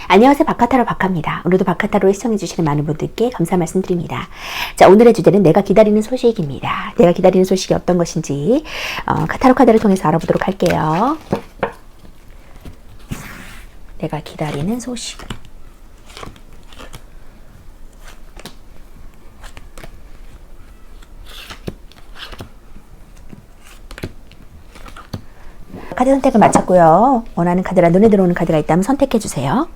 안녕하세요. 박하타로 박하입니다. 오늘도 박하타로 시청해주시는 많은 분들께 감사 말씀드립니다. 자, 오늘의 주제는 내가 기다리는 소식입니다. 내가 기다리는 소식이 어떤 것인지 카타로 카드를 통해서 알아보도록 할게요. 내가 기다리는 소식. 카드 선택을 마쳤고요. 원하는 카드랑 눈에 들어오는 카드가 있다면 선택해주세요.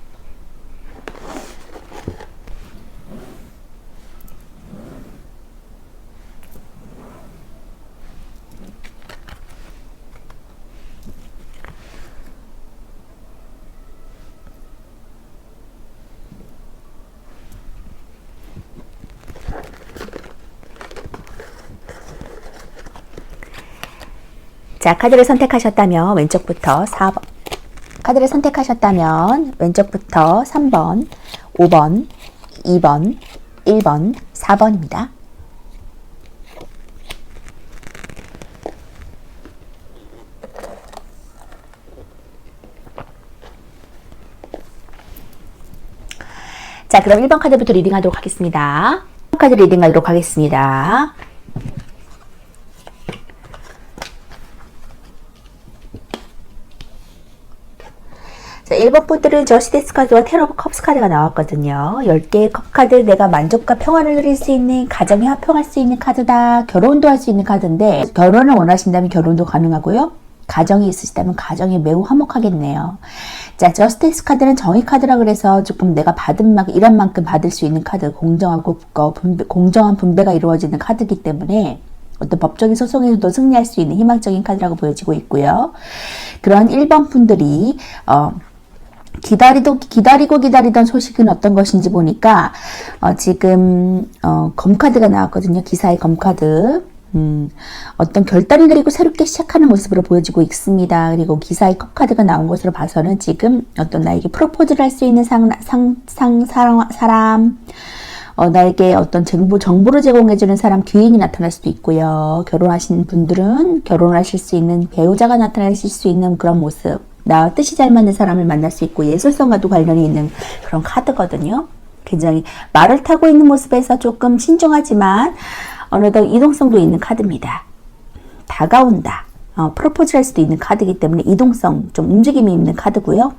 자, 카드를 선택하셨다면 왼쪽부터 4번, 카드를 선택하셨다면 왼쪽부터 3번, 5번, 2번, 1번, 4번입니다. 자, 그럼 1번 카드부터 리딩하도록 하겠습니다. 1번 카드 리딩하도록 하겠습니다. 자, 1번 분들은 저스티스 카드와 테러 오브 컵스 카드가 나왔거든요. 10개의 컵 카드, 내가 만족과 평안을 누릴 수 있는, 가정이 화평할 수 있는 카드다. 결혼도 할 수 있는 카드인데, 결혼을 원하신다면 결혼도 가능하고요. 가정이 있으시다면 가정이 매우 화목하겠네요. 자, 저스티스 카드는 정의 카드라 그래서 조금 내가 받은 만큼, 일한 만큼 받을 수 있는 카드, 공정하고 공정한 분배가 이루어지는 카드이기 때문에 어떤 법적인 소송에서도 승리할 수 있는 희망적인 카드라고 보여지고 있고요. 그런 1번 분들이 기다리던 소식은 어떤 것인지 보니까 지금 검카드가 나왔거든요. 기사의 검카드. 어떤 결단을 내리고 새롭게 시작하는 모습으로 보여지고 있습니다. 그리고 기사의 컵카드가 나온 것으로 봐서는 지금 어떤 나에게 프로포즈를 할 수 있는 사람, 나에게 어떤 정보를 제공해주는 사람, 귀인이 나타날 수도 있고요. 결혼하신 분들은 결혼하실 수 있는 배우자가 나타나실 수 있는 그런 모습, 나와 뜻이 잘 맞는 사람을 만날 수 있고 예술성과도 관련이 있는 그런 카드거든요. 굉장히 말을 타고 있는 모습에서 조금 신중하지만 어느덧 이동성도 있는 카드입니다. 다가온다. 프로포즈 할 수도 있는 카드이기 때문에 이동성, 좀 움직임이 있는 카드고요.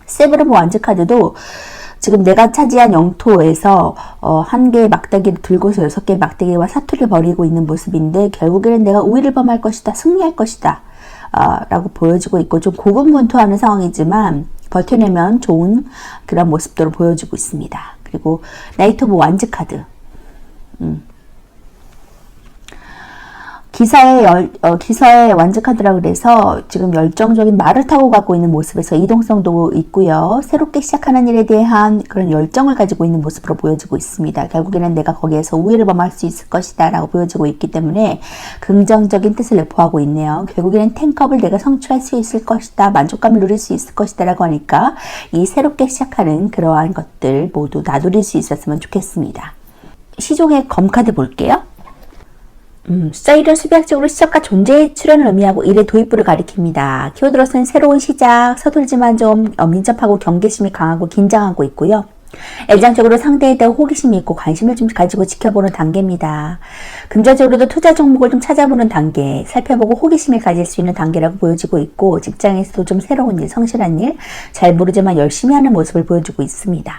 세브르브 완즈 카드도 지금 내가 차지한 영토에서 한 개의 막대기를 들고서 6개의 막대기와 사투를 벌이고 있는 모습인데 결국에는 내가 우위를 범할 것이다, 승리할 것이다 라고 보여지고 있고 좀 고군분투하는 상황이지만 버텨내면 좋은 그런 모습들을 보여주고 있습니다. 그리고 나이트 오브 완즈 카드, 기사의 완즈 카드라 그래서 지금 열정적인 말을 타고 가고 있는 모습에서 이동성도 있고요. 새롭게 시작하는 일에 대한 그런 열정을 가지고 있는 모습으로 보여지고 있습니다. 결국에는 내가 거기에서 우위를 범할 수 있을 것이다 라고 보여지고 있기 때문에 긍정적인 뜻을 내포하고 있네요. 결국에는 10컵을 내가 성취할 수 있을 것이다, 만족감을 누릴 수 있을 것이다 라고 하니까 이 새롭게 시작하는 그러한 것들 모두 다 누릴 수 있었으면 좋겠습니다. 시종의 검카드 볼게요. 숫자 1은 수비학적으로 시작과 존재의 출현을 의미하고 일의 도입부를 가리킵니다. 키워드로서는 새로운 시작, 서툴지만 좀 민첩하고 경계심이 강하고 긴장하고 있고요. 애정적으로 상대에 대한 호기심이 있고 관심을 좀 가지고 지켜보는 단계입니다. 금전적으로도 투자 종목을 좀 찾아보는 단계, 살펴보고 호기심을 가질 수 있는 단계라고 보여지고 있고 직장에서도 좀 새로운 일, 성실한 일, 잘 모르지만 열심히 하는 모습을 보여주고 있습니다.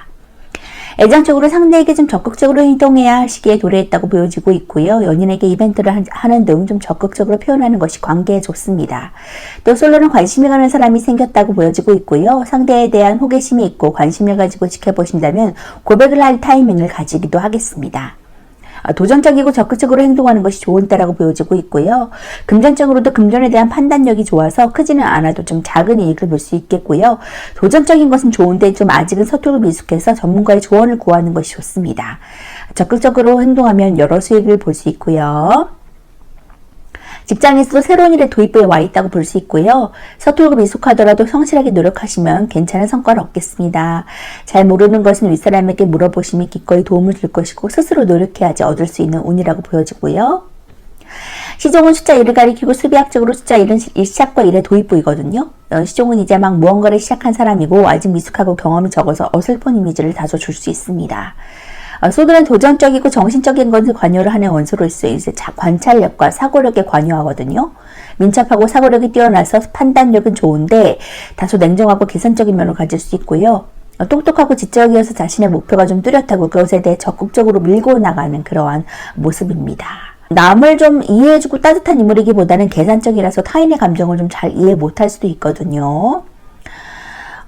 애정적으로 상대에게 좀 적극적으로 행동해야 할 시기에 도래했다고 보여지고 있고요. 연인에게 이벤트를 하는 등 좀 적극적으로 표현하는 것이 관계에 좋습니다. 또 솔로는 관심이 가는 사람이 생겼다고 보여지고 있고요. 상대에 대한 호기심이 있고 관심을 가지고 지켜보신다면 고백을 할 타이밍을 가지기도 하겠습니다. 도전적이고 적극적으로 행동하는 것이 좋은 때라고 보여지고 있고요. 금전적으로도 금전에 대한 판단력이 좋아서 크지는 않아도 좀 작은 이익을 볼 수 있겠고요. 도전적인 것은 좋은데 좀 아직은 서툴고 미숙해서 전문가의 조언을 구하는 것이 좋습니다. 적극적으로 행동하면 여러 수익을 볼 수 있고요. 직장에서도 새로운 일에 도입부에 와 있다고 볼 수 있고요. 서툴고 미숙하더라도 성실하게 노력하시면 괜찮은 성과를 얻겠습니다. 잘 모르는 것은 윗사람에게 물어보시면 기꺼이 도움을 줄 것이고 스스로 노력해야지 얻을 수 있는 운이라고 보여지고요. 시종은 숫자 1을 가리키고 수비학적으로 숫자 1은 시작과 1의 도입부이거든요. 시종은 이제 막 무언가를 시작한 사람이고 아직 미숙하고 경험이 적어서 어설픈 이미지를 다소 줄 수 있습니다. 소들은 도전적이고 정신적인 것을 관여를 하는 원소로서 이제 관찰력과 사고력에 관여하거든요. 민첩하고 사고력이 뛰어나서 판단력은 좋은데 다소 냉정하고 계산적인 면을 가질 수 있고요. 똑똑하고 지적이어서 자신의 목표가 좀 뚜렷하고 그것에 대해 적극적으로 밀고 나가는 그러한 모습입니다. 남을 좀 이해해주고 따뜻한 인물이기보다는 계산적이라서 타인의 감정을 좀 잘 이해 못할 수도 있거든요.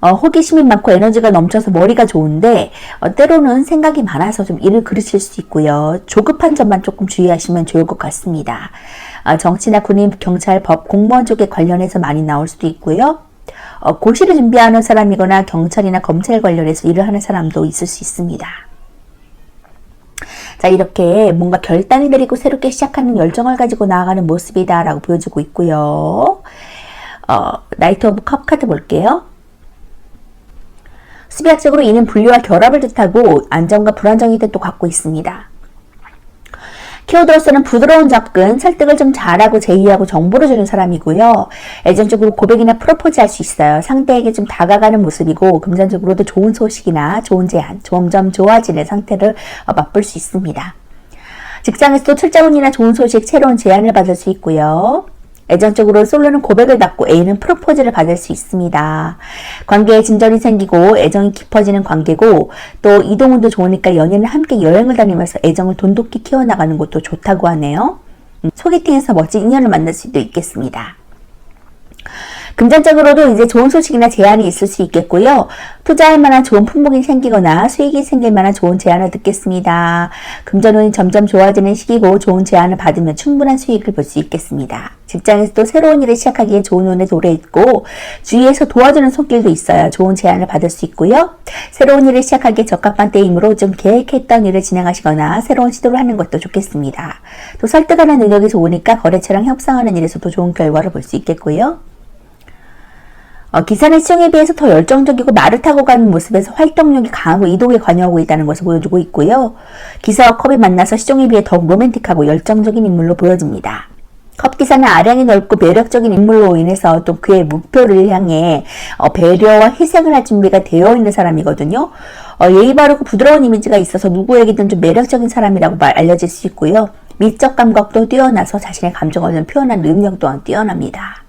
호기심이 많고 에너지가 넘쳐서 머리가 좋은데 때로는 생각이 많아서 좀 일을 그르칠 수 있고요. 조급한 점만 조금 주의하시면 좋을 것 같습니다. 정치나 군인, 경찰, 법, 공무원 쪽에 관련해서 많이 나올 수도 있고요. 고시를 준비하는 사람이거나 경찰이나 검찰 관련해서 일을 하는 사람도 있을 수 있습니다. 자, 이렇게 뭔가 결단을 내리고 새롭게 시작하는 열정을 가지고 나아가는 모습이다 라고 보여주고 있고요. 나이트 오브 컵 카드 볼게요. 수비학적으로 이는 분리와 결합을 뜻하고 안정과 불안정이 뜻도 갖고 있습니다. 키워드로서는 부드러운 접근, 설득을 좀 잘하고 제의하고 정보를 주는 사람이고요. 애정적으로 고백이나 프로포즈 할 수 있어요. 상대에게 좀 다가가는 모습이고 금전적으로도 좋은 소식이나 좋은 제안, 점점 좋아지는 상태를 맛볼 수 있습니다. 직장에서도 출장운이나 좋은 소식, 새로운 제안을 받을 수 있고요. 애정적으로 솔로는 고백을 받고 A는 프로포즈를 받을 수 있습니다. 관계에 진전이 생기고 애정이 깊어지는 관계고 또 이동운도 좋으니까 연인은 함께 여행을 다니면서 애정을 돈독히 키워나가는 것도 좋다고 하네요. 소개팅에서 멋진 인연을 만날 수도 있겠습니다. 금전적으로도 이제 좋은 소식이나 제안이 있을 수 있겠고요. 투자할 만한 좋은 품목이 생기거나 수익이 생길 만한 좋은 제안을 듣겠습니다. 금전운이 점점 좋아지는 시기고 좋은 제안을 받으면 충분한 수익을 볼 수 있겠습니다. 직장에서도 새로운 일을 시작하기에 좋은 운에 도래 있고 주위에서 도와주는 손길도 있어야 좋은 제안을 받을 수 있고요. 새로운 일을 시작하기에 적합한 때이므로 좀 계획했던 일을 진행하시거나 새로운 시도를 하는 것도 좋겠습니다. 또 설득하는 능력이 좋으니까 거래처랑 협상하는 일에서도 좋은 결과를 볼 수 있겠고요. 기사는 시종에 비해서 더 열정적이고 말을 타고 가는 모습에서 활동력이 강하고 이동에 관여하고 있다는 것을 보여주고 있고요. 기사와 컵이 만나서 시종에 비해 더욱 로맨틱하고 열정적인 인물로 보여집니다. 컵 기사는 아량이 넓고 매력적인 인물로 인해서 또 그의 목표를 향해 배려와 희생을 할 준비가 되어 있는 사람이거든요. 예의 바르고 부드러운 이미지가 있어서 누구에게든 좀 매력적인 사람이라고 알려질 수 있고요. 미적 감각도 뛰어나서 자신의 감정을 좀 표현하는 능력 또한 뛰어납니다.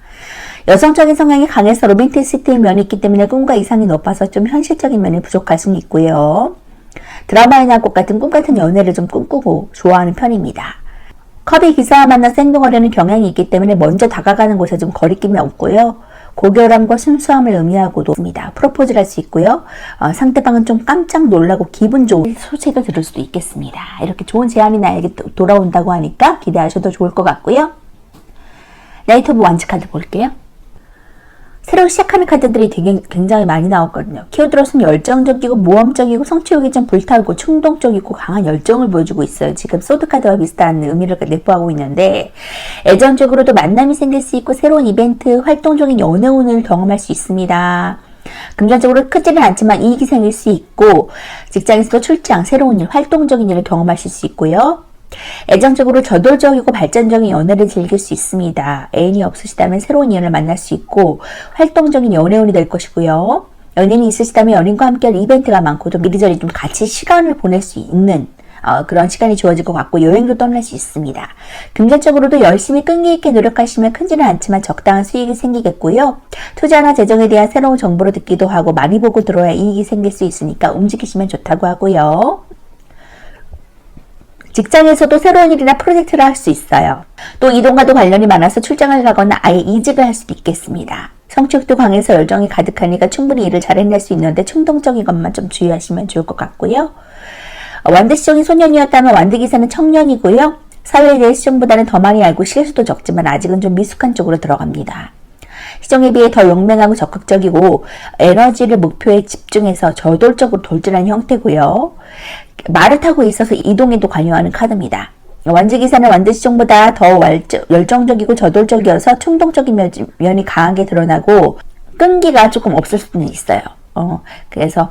여성적인 성향이 강해서 로맨티시티의 면이 있기 때문에 꿈과 이상이 높아서 좀 현실적인 면이 부족할 수는 있고요. 드라마에 나올 것 같은 꿈 같은 연애를 좀 꿈꾸고 좋아하는 편입니다. 컵이 기사와 만나서 행동하려는 경향이 있기 때문에 먼저 다가가는 곳에 좀 거리낌이 없고요. 고결함과 순수함을 의미하고도 있습니다. 프로포즈를 할 수 있고요. 상대방은 좀 깜짝 놀라고 기분 좋은 소식을 들을 수도 있겠습니다. 이렇게 좋은 제안이 나에게 돌아온다고 하니까 기대하셔도 좋을 것 같고요. 나이트 오브 완즈 카드 볼게요. 새로 시작하는 카드들이 굉장히 많이 나왔거든요. 키워드로서는 열정적이고 모험적이고 성취욕이 좀 불타고 충동적이고 강한 열정을 보여주고 있어요. 지금 소드 카드와 비슷한 의미를 내포하고 있는데 애정적으로도 만남이 생길 수 있고 새로운 이벤트, 활동적인 연애운을 경험할 수 있습니다. 금전적으로 크지는 않지만 이익이 생길 수 있고 직장에서도 출장, 새로운 일, 활동적인 일을 경험하실 수 있고요. 애정적으로 저돌적이고 발전적인 연애를 즐길 수 있습니다. 애인이 없으시다면 새로운 인연을 만날 수 있고 활동적인 연애운이 될 것이고요. 연인이 있으시다면 연인과 함께할 이벤트가 많고 좀 이리저리 좀 같이 시간을 보낼 수 있는 그런 시간이 주어질 것 같고 여행도 떠날 수 있습니다. 금전적으로도 열심히 끈기 있게 노력하시면 크지는 않지만 적당한 수익이 생기겠고요. 투자나 재정에 대한 새로운 정보를 듣기도 하고 많이 보고 들어야 이익이 생길 수 있으니까 움직이시면 좋다고 하고요. 직장에서도 새로운 일이나 프로젝트를 할 수 있어요. 또 이동과도 관련이 많아서 출장을 가거나 아예 이직을 할 수도 있겠습니다. 성취욕도 강해서 열정이 가득하니까 충분히 일을 잘 해낼 수 있는데 충동적인 것만 좀 주의하시면 좋을 것 같고요. 완드 시종이 소년이었다면 완드 기사는 청년이고요. 사회에 대해 시종보다는 더 많이 알고 실수도 적지만 아직은 좀 미숙한 쪽으로 들어갑니다. 시종에 비해 더 용맹하고 적극적이고 에너지를 목표에 집중해서 저돌적으로 돌진하는 형태고요. 말을 타고 있어서 이동에도 관여하는 카드입니다. 완즈기사는 완드시종보다 더 열정적이고 저돌적이어서 충동적인 면이 강하게 드러나고 끈기가 조금 없을 수는 있어요. 그래서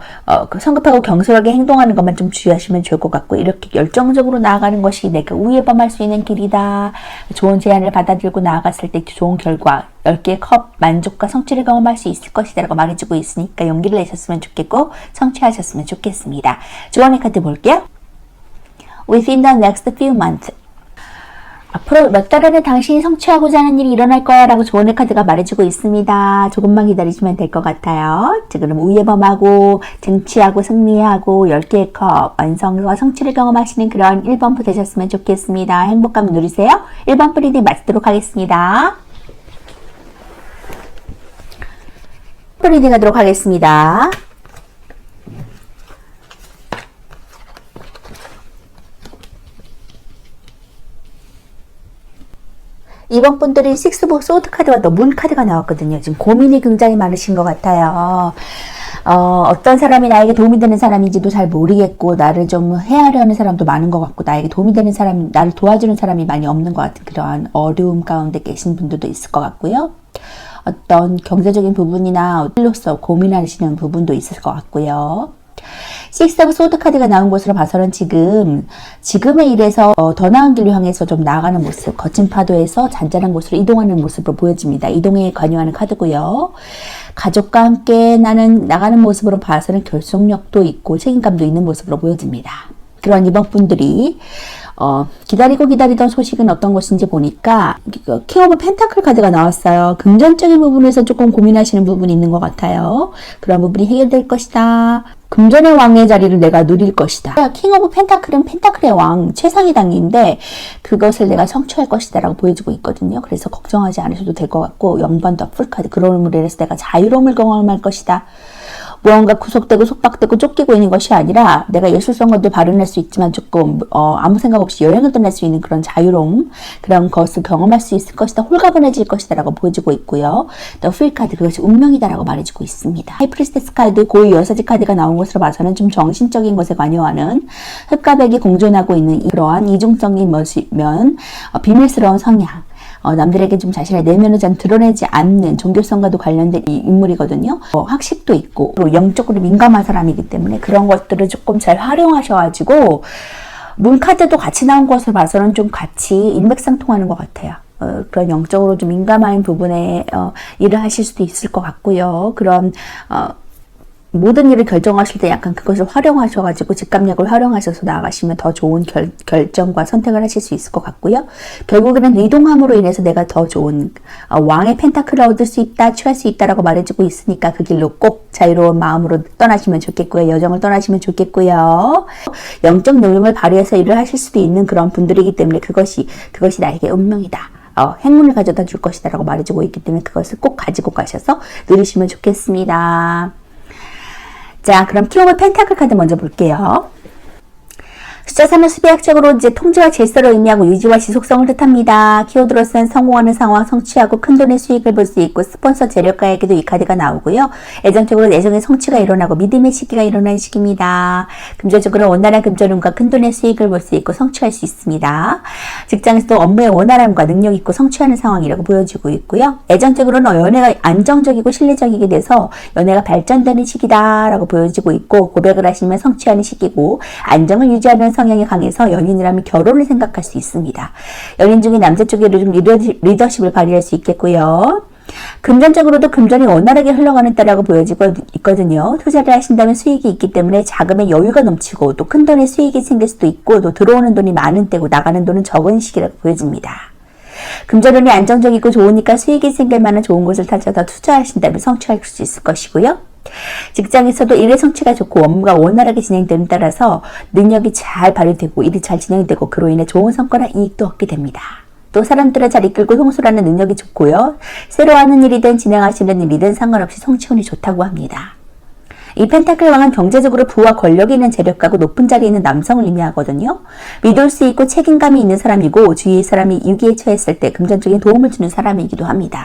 그 성급하고 경솔하게 행동하는 것만 좀 주의하시면 좋을 것 같고, 이렇게 열정적으로 나아가는 것이 내가 우위에 범할 수 있는 길이다. 좋은 제안을 받아들이고 나아갔을 때 좋은 결과, 10개의 컵 만족과 성취를 경험할 수 있을 것이다 라고 말해주고 있으니까 용기를 내셨으면 좋겠고 성취하셨으면 좋겠습니다. 주원의 카드 볼게요. Within the next few months. 앞으로 몇 달 안에 당신이 성취하고자 하는 일이 일어날 거야 라고 조언의 카드가 말해주고 있습니다. 조금만 기다리시면 될 것 같아요. 지금 우위에 범하고 쟁취하고 승리하고 10개의 컵 완성과 성취를 경험하시는 그런 1번부 되셨으면 좋겠습니다. 행복감 누리세요. 1번 프리딩 마치도록 하겠습니다. 프리딩 하도록 하겠습니다. 이번 분들이 식스 오브 소드 카드와 더 문 카드가 나왔거든요. 지금 고민이 굉장히 많으신 것 같아요. 어떤 사람이 나에게 도움이 되는 사람인지도 잘 모르겠고, 나를 좀 해하려는 사람도 많은 것 같고, 나에게 도움이 되는 사람, 나를 도와주는 사람이 많이 없는 것 같은 그러한 어려움 가운데 계신 분들도 있을 것 같고요. 어떤 경제적인 부분이나 일로서 고민하시는 부분도 있을 것 같고요. 식스 오브 소드 카드가 나온 것으로 봐서는 지금의 일에서 더 나은 길로 향해서 좀 나아가는 모습, 거친 파도에서 잔잔한 곳으로 이동하는 모습으로 보여집니다. 이동에 관여하는 카드고요. 가족과 함께 나가는 모습으로 봐서는 결속력도 있고 책임감도 있는 모습으로 보여집니다. 그런 이번 분들이 기다리고 기다리던 소식은 어떤 것인지 보니까 킹 오브 펜타클 카드가 나왔어요. 금전적인 부분에서 조금 고민하시는 부분이 있는 것 같아요. 그런 부분이 해결될 것이다. 금전의 왕의 자리를 내가 누릴 것이다. 킹 오브 펜타클은 펜타클의 왕, 최상의 당인데 그것을 내가 성취할 것이다 라고 보여주고 있거든요. 그래서 걱정하지 않으셔도 될 것 같고, 0번 더 풀카드, 그러므로 인해서 내가 자유로움을 경험할 것이다. 무언가 구속되고 속박되고 쫓기고 있는 것이 아니라 내가 예술성과도 발현할 수 있지만 조금 아무 생각 없이 여행을 떠날 수 있는 그런 자유로움, 그런 것을 경험할 수 있을 것이다. 홀가분해질 것이다 라고 보여주고 있고요. 또 풀 카드, 그것이 운명이다 라고 말해주고 있습니다. 하이프리스테스 카드, 고위 여사지 카드가 나온 것으로 봐서는 좀 정신적인 것에 관여하는 흑과 백이 공존하고 있는 그러한 이중적인 모습면, 비밀스러운 성향, 남들에게 좀 자신의 내면을 잘 드러내지 않는 종교성과도 관련된 이 인물이거든요. 학식도 있고 영적으로 민감한 사람이기 때문에 그런 것들을 조금 잘 활용하셔가지고, 문 카드도 같이 나온 것을 봐서는 좀 같이 일맥상통하는 것 같아요. 그런 영적으로 좀 민감한 부분에 일을 하실 수도 있을 것 같고요. 그런 모든 일을 결정하실 때 약간 그것을 활용하셔가지고 직감력을 활용하셔서 나아가시면 더 좋은 결정과 선택을 하실 수 있을 것 같고요. 결국에는 이동함으로 인해서 내가 더 좋은 왕의 펜타클을 얻을 수 있다, 취할 수 있다라고 말해주고 있으니까 그 길로 꼭 자유로운 마음으로 떠나시면 좋겠고요. 여정을 떠나시면 좋겠고요. 영적 능력을 발휘해서 일을 하실 수도 있는 그런 분들이기 때문에 그것이 나에게 운명이다. 행운을 가져다 줄 것이다 라고 말해주고 있기 때문에 그것을 꼭 가지고 가셔서 누리시면 좋겠습니다. 자, 그럼 킹 오브 펜타클 카드 먼저 볼게요. 숫자 3은 수비학적으로 이제 통제와 질서를 의미하고 유지와 지속성을 뜻합니다. 키워드로서는 성공하는 상황, 성취하고 큰돈의 수익을 볼 수 있고, 스폰서 재력가에게도 이 카드가 나오고요. 애정적으로 애정의 성취가 일어나고 믿음의 시기가 일어나는 시기입니다. 금전적으로 원활한 금전운과 큰돈의 수익을 볼 수 있고 성취할 수 있습니다. 직장에서도 업무의 원활함과 능력 있고 성취하는 상황이라고 보여지고 있고요. 애정적으로는 연애가 안정적이고 신뢰적이게 돼서 연애가 발전되는 시기다라고 보여지고 있고, 고백을 하시면 성취하는 시기고, 안정을 유지하는 성향이 강해서 연인이라면 결혼을 생각할 수 있습니다. 연인 중에 남자 쪽에 좀 리더십을 발휘할 수 있겠고요. 금전적으로도 금전이 원활하게 흘러가는 때라고 보여지고 있거든요. 투자를 하신다면 수익이 있기 때문에 자금의 여유가 넘치고 또 큰 돈의 수익이 생길 수도 있고, 또 들어오는 돈이 많은 때고 나가는 돈은 적은 시기라고 보여집니다. 금전운이 안정적이고 좋으니까 수익이 생길 만한 좋은 곳을 찾아서 투자하신다면 성취할 수 있을 것이고요. 직장에서도 일의 성취가 좋고 업무가 원활하게 진행되는 따라서 능력이 잘 발휘되고 일이 잘 진행되고 그로 인해 좋은 성과나 이익도 얻게 됩니다. 또 사람들을 잘 이끌고 통솔하는 능력이 좋고요. 새로 하는 일이든 진행하시는 일이든 상관없이 성취운이 좋다고 합니다. 이 펜타클 왕은 경제적으로 부와 권력이 있는 재력가고 높은 자리에 있는 남성을 의미하거든요. 믿을 수 있고 책임감이 있는 사람이고 주위의 사람이 위기에 처했을 때 금전적인 도움을 주는 사람이기도 합니다.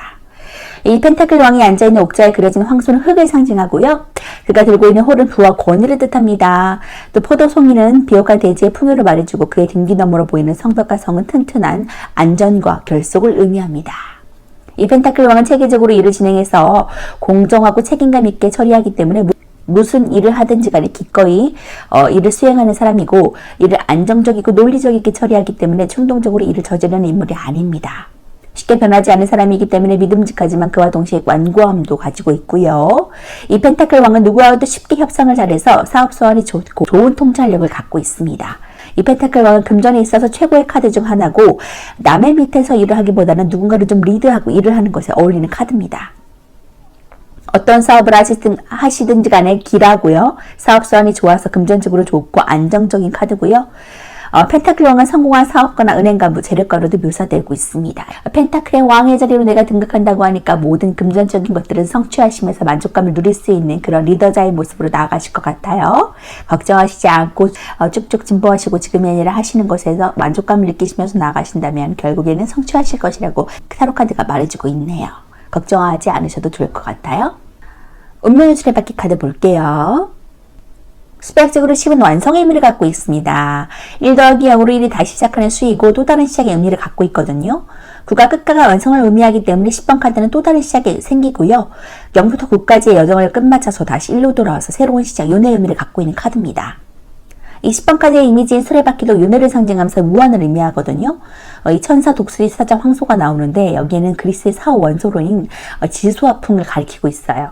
이 펜타클 왕이 앉아있는 옥자에 그려진 황소는 흙을 상징하고요. 그가 들고 있는 홀은 부와 권위를 뜻합니다. 또 포도송이는 비옥한 대지의 풍요를 말해주고, 그의 등 뒤 너머로 보이는 성벽과 성은 튼튼한 안전과 결속을 의미합니다. 이 펜타클 왕은 체계적으로 일을 진행해서 공정하고 책임감 있게 처리하기 때문에 무슨 일을 하든지 간에 기꺼이 일을 수행하는 사람이고 일을 안정적이고 논리적 있게 처리하기 때문에 충동적으로 일을 저지르는 인물이 아닙니다. 쉽게 변하지 않은 사람이기 때문에 믿음직하지만 그와 동시에 완고함도 가지고 있고요. 이 펜타클 왕은 누구와도 쉽게 협상을 잘해서 사업 소원이 좋고 좋은 통찰력을 갖고 있습니다. 이 펜타클 왕은 금전에 있어서 최고의 카드 중 하나고 남의 밑에서 일을 하기보다는 누군가를 좀 리드하고 일을 하는 것에 어울리는 카드입니다. 어떤 사업을 하시든지 간에 길하고요. 사업 소원이 좋아서 금전적으로 좋고 안정적인 카드고요. 펜타클의 왕은 성공한 사업가나 은행가, 재력가로도 묘사되고 있습니다. 펜타클의 왕의 자리로 내가 등극한다고 하니까 모든 금전적인 것들은 성취하시면서 만족감을 누릴 수 있는 그런 리더자의 모습으로 나아가실 것 같아요. 걱정하시지 않고 쭉쭉 진보하시고 지금의 일을 하시는 것에서 만족감을 느끼시면서 나아가신다면 결국에는 성취하실 것이라고 타로 카드가 말해주고 있네요. 걱정하지 않으셔도 좋을 것 같아요. 운명의 수레바퀴 카드 볼게요. 수백적으로 10은 완성의 의미를 갖고 있습니다. 1 더하기 0으로 1이 다시 시작하는 수이고 또 다른 시작의 의미를 갖고 있거든요. 9가 끝과 완성을 의미하기 때문에 10번 카드는 또 다른 시작이 생기고요. 0부터 9까지의 여정을 끝마쳐서 다시 1로 돌아와서 새로운 시작, 윤회의 의미를 갖고 있는 카드입니다. 이 10번 카드의 이미지인 수레바퀴도 윤회를 상징하면서 무한을 의미하거든요. 이 천사, 독수리, 사자, 황소가 나오는데 여기에는 그리스의 사후 원소로인 지수와 풍을 가리키고 있어요.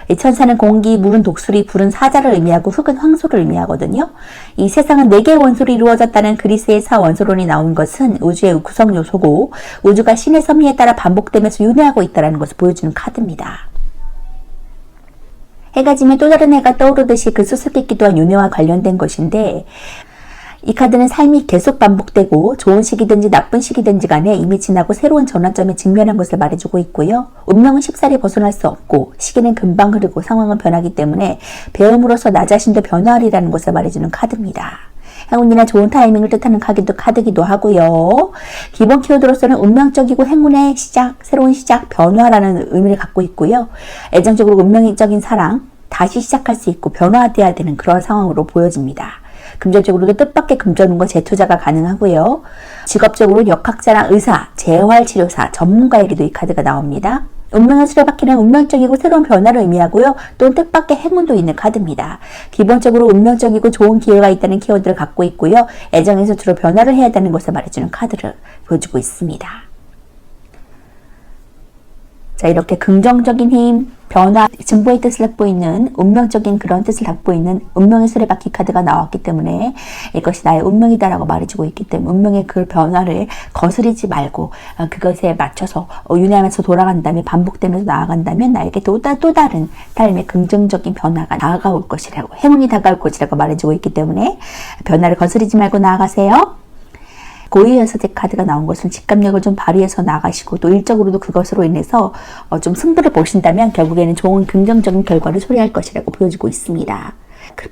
이 천사는 공기, 물은 독수리, 불은 사자를 의미하고 흙은 황소를 의미하거든요. 이 세상은 4개의 원소로 이루어졌다는 그리스의 사원소론이 나온 것은 우주의 구성 요소고 우주가 신의 섭리에 따라 반복되면서 윤회하고 있다는 것을 보여주는 카드입니다. 해가 지면 또 다른 해가 떠오르듯이 그 수수께끼 또한 윤회와 관련된 것인데 이 카드는 삶이 계속 반복되고 좋은 시기든지 나쁜 시기든지 간에 이미 지나고 새로운 전환점에 직면한 것을 말해주고 있고요. 운명은 쉽사리 벗어날 수 없고 시기는 금방 흐르고 상황은 변하기 때문에 배움으로써 나 자신도 변화하리라는 것을 말해주는 카드입니다. 행운이나 좋은 타이밍을 뜻하는 카드기도 하고요. 기본 키워드로서는 운명적이고 행운의 시작, 새로운 시작, 변화라는 의미를 갖고 있고요. 애정적으로 운명적인 사랑, 다시 시작할 수 있고 변화돼야 되는 그런 상황으로 보여집니다. 금전적으로도 뜻밖의 금전운과 재투자가 가능하고요. 직업적으로 역학자랑 의사, 재활치료사, 전문가에게도 이 카드가 나옵니다. 운명의 수레바퀴는 운명적이고 새로운 변화를 의미하고요. 또는 뜻밖의 행운도 있는 카드입니다. 기본적으로 운명적이고 좋은 기회가 있다는 키워드를 갖고 있고요. 애정에서 주로 변화를 해야 되는 것을 말해주는 카드를 보여주고 있습니다. 자, 이렇게 긍정적인 힘, 변화, 진보의 뜻을 갖고 있는 운명적인 그런 뜻을 갖고 있는 운명의 수레바퀴 카드가 나왔기 때문에 이것이 나의 운명이다라고 말해주고 있기 때문에 운명의 그 변화를 거스르지 말고 그것에 맞춰서 윤회하면서 돌아간다면 반복되면서 나아간다면 나에게 또 다른 삶의 긍정적인 변화가 다가올 것이라고 행운이 다가올 것이라고 말해주고 있기 때문에 변화를 거스르지 말고 나아가세요. 고유연사제 카드가 나온 것은 직감력을 좀 발휘해서 나가시고 또 일적으로도 그것으로 인해서 좀 승부를 보신다면 결국에는 좋은 긍정적인 결과를 초래할 것이라고 보여주고 있습니다.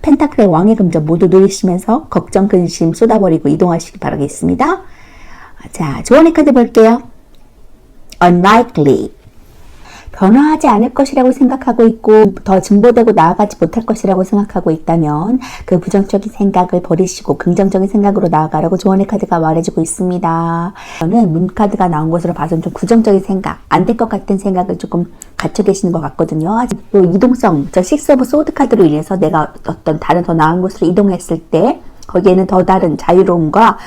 펜타클의 왕의 금전 모두 누리시면서 걱정, 근심 쏟아버리고 이동하시기 바라겠습니다. 자, 조언의 카드 볼게요. Unlikely. 변화하지 않을 것이라고 생각하고 있고 더 진보되고 나아가지 못할 것이라고 생각하고 있다면 그 부정적인 생각을 버리시고 긍정적인 생각으로 나아가라고 조언의 카드가 말해주고 있습니다. 저는 문카드가 나온 것으로 봐서는 좀 부정적인 생각, 안 될 것 같은 생각을 조금 갖춰 계시는 것 같거든요. 또 이동성, 저 식스 오브 소드 카드로 인해서 내가 어떤 다른 더 나은 곳으로 이동했을 때 거기에는 더 다른 자유로움과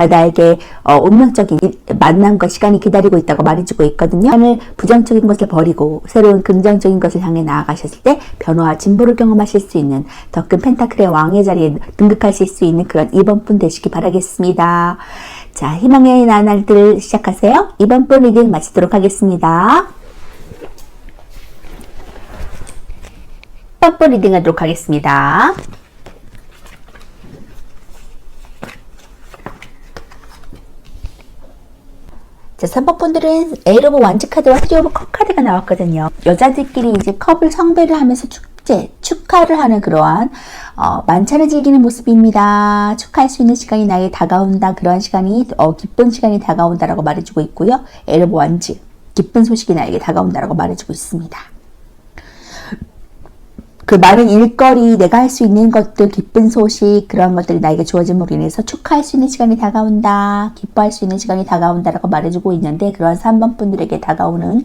나에게 운명적인 만남과 시간이 기다리고 있다고 말해주고 있거든요. 부정적인 것을 버리고 새로운 긍정적인 것을 향해 나아가셨을 때 변화와 진보를 경험하실 수 있는 더 큰 펜타클의 왕의 자리에 등극하실 수 있는 그런 이번 분 되시기 바라겠습니다. 자, 희망의 나날들 시작하세요. 이번 분 리딩 마치도록 하겠습니다. 이번 분 리딩 하도록 하겠습니다. 자, 3번 분들은 에이드 오브 완즈 카드와 3 오브 컵 카드가 나왔거든요. 여자들끼리 이제 컵을 성배를 하면서 축하를 하는 그러한 만찬을 즐기는 모습입니다. 축하할 수 있는 시간이 나에게 다가온다. 그러한 시간이 기쁜 시간이 다가온다라고 말해주고 있고요. 에이드 오브 완즈, 기쁜 소식이 나에게 다가온다라고 말해주고 있습니다. 그 많은 일거리, 내가 할 수 있는 것들, 기쁜 소식, 그런 것들이 나에게 주어짐으로 인해서 축하할 수 있는 시간이 다가온다, 기뻐할 수 있는 시간이 다가온다라고 말해주고 있는데, 그러한 3번 분들에게 다가오는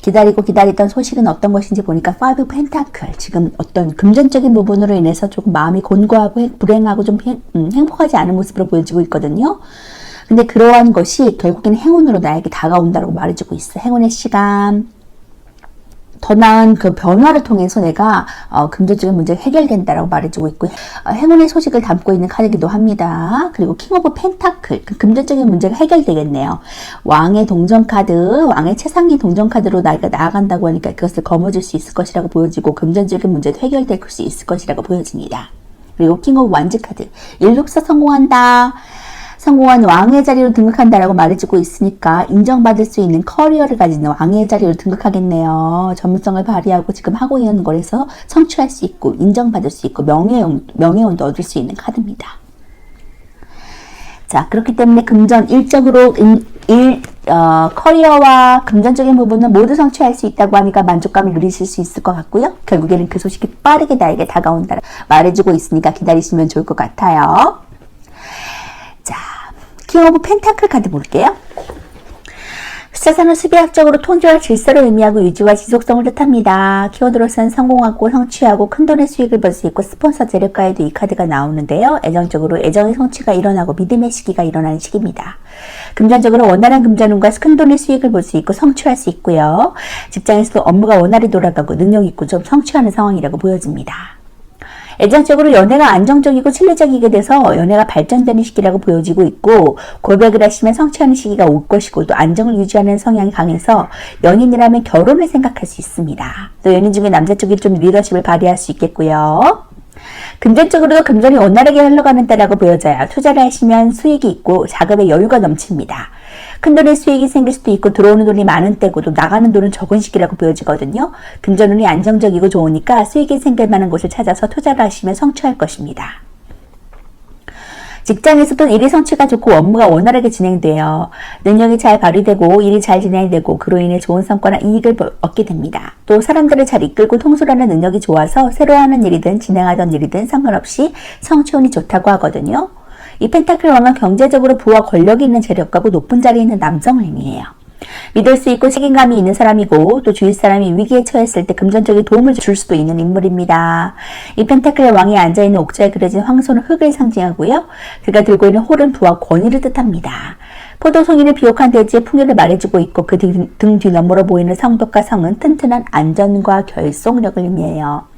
기다리고 기다리던 소식은 어떤 것인지 보니까 5 펜타클, 지금 어떤 금전적인 부분으로 인해서 조금 마음이 곤고하고 불행하고 좀 행복하지 않은 모습으로 보여지고 있거든요. 근데 그러한 것이 결국에는 행운으로 나에게 다가온다고 말해주고 있어. 행운의 시간, 더 나은 그 변화를 통해서 내가 금전적인 문제가 해결된다라고 말해주고 있고, 행운의 소식을 담고 있는 카드이기도 합니다. 그리고 킹 오브 펜타클, 그 금전적인 문제가 해결되겠네요. 왕의 동전 카드, 왕의 최상위 동전 카드로 나이가 나아간다고 하니까 그것을 거머쥘 수 있을 것이라고 보여지고, 금전적인 문제도 해결될 수 있을 것이라고 보여집니다. 그리고 킹 오브 완즈 카드, 일록서 성공한다, 성공한 왕의 자리로 등극한다라고 말해주고 있으니까 인정받을 수 있는 커리어를 가진 왕의 자리로 등극하겠네요. 전문성을 발휘하고 지금 하고 있는 거에서 성취할 수 있고 인정받을 수 있고 명예운도 얻을 수 있는 카드입니다. 자, 그렇기 때문에 금전 일적으로 커리어와 금전적인 부분은 모두 성취할 수 있다고 하니까 만족감을 누리실 수 있을 것 같고요. 결국에는 그 소식이 빠르게 나에게 다가온다 말해주고 있으니까 기다리시면 좋을 것 같아요. 자, 킹 오브 펜타클 카드 볼게요. 숫자상은 수비학적으로 통제와 질서를 의미하고 유지와 지속성을 뜻합니다. 키워드로서는 성공하고 성취하고 큰돈의 수익을 벌 수 있고 스폰서 재력가에도 이 카드가 나오는데요. 애정적으로 애정의 성취가 일어나고 믿음의 시기가 일어나는 시기입니다. 금전적으로 원활한 금전운과 큰돈의 수익을 볼 수 있고 성취할 수 있고요. 직장에서도 업무가 원활히 돌아가고 능력 있고 좀 성취하는 상황이라고 보여집니다. 애정적으로 연애가 안정적이고 친리적이게 돼서 연애가 발전되는 시기라고 보여지고 있고, 고백을 하시면 성취하는 시기가 올 것이고, 또 안정을 유지하는 성향이 강해서 연인이라면 결혼을 생각할 수 있습니다. 또 연인 중에 남자 쪽이 좀 리더십을 발휘할 수 있겠고요. 금전적으로도 금전이 원활하게 흘러가는 때라고 보여져요. 투자를 하시면 수익이 있고 자금의 여유가 넘칩니다. 큰돈의 수익이 생길 수도 있고 들어오는 돈이 많은 때고 또 나가는 돈은 적은 시기라고 보여지거든요. 금전운이 안정적이고 좋으니까 수익이 생길 만한 곳을 찾아서 투자를 하시면 성취할 것입니다. 직장에서도 일이 성취가 좋고 업무가 원활하게 진행돼요. 능력이 잘 발휘되고 일이 잘 진행되고 그로 인해 좋은 성과나 이익을 얻게 됩니다. 또 사람들을 잘 이끌고 통솔하는 능력이 좋아서 새로 하는 일이든 진행하던 일이든 상관없이 성취운이 좋다고 하거든요. 이 펜타클 왕은 경제적으로 부와 권력이 있는 재력가고 높은 자리에 있는 남성을 의미해요. 믿을 수 있고 책임감이 있는 사람이고 또 주위 사람이 위기에 처했을 때 금전적인 도움을 줄 수도 있는 인물입니다. 이 펜타클의 왕이 앉아있는 옥자에 그려진 황소는 흙을 상징하고요. 그가 들고 있는 홀은 부와 권위를 뜻합니다. 포도송이를 비옥한 대지의 풍요를 말해주고 있고 그 등 뒤너머로 보이는 성벽과 성은 튼튼한 안전과 결속력을 의미해요.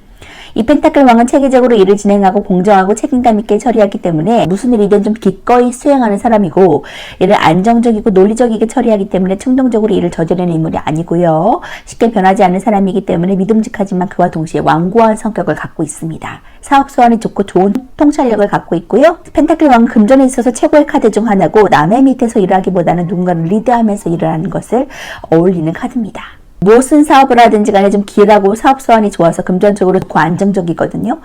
이 펜타클 왕은 체계적으로 일을 진행하고 공정하고 책임감 있게 처리하기 때문에 무슨 일이든 좀 기꺼이 수행하는 사람이고, 일을 안정적이고 논리적이게 처리하기 때문에 충동적으로 일을 저지르는 인물이 아니고요. 쉽게 변하지 않는 사람이기 때문에 믿음직하지만 그와 동시에 완고한 성격을 갖고 있습니다. 사업 수완이 좋고 좋은 통찰력을 갖고 있고요. 펜타클 왕은 금전에 있어서 최고의 카드 중 하나고 남의 밑에서 일하기보다는 누군가를 리드하면서 일을 하는 것을 어울리는 카드입니다. 무슨 사업을 하든지 간에 좀 길하고 사업 수완이 좋아서 금전적으로 좋고 안정적이거든요.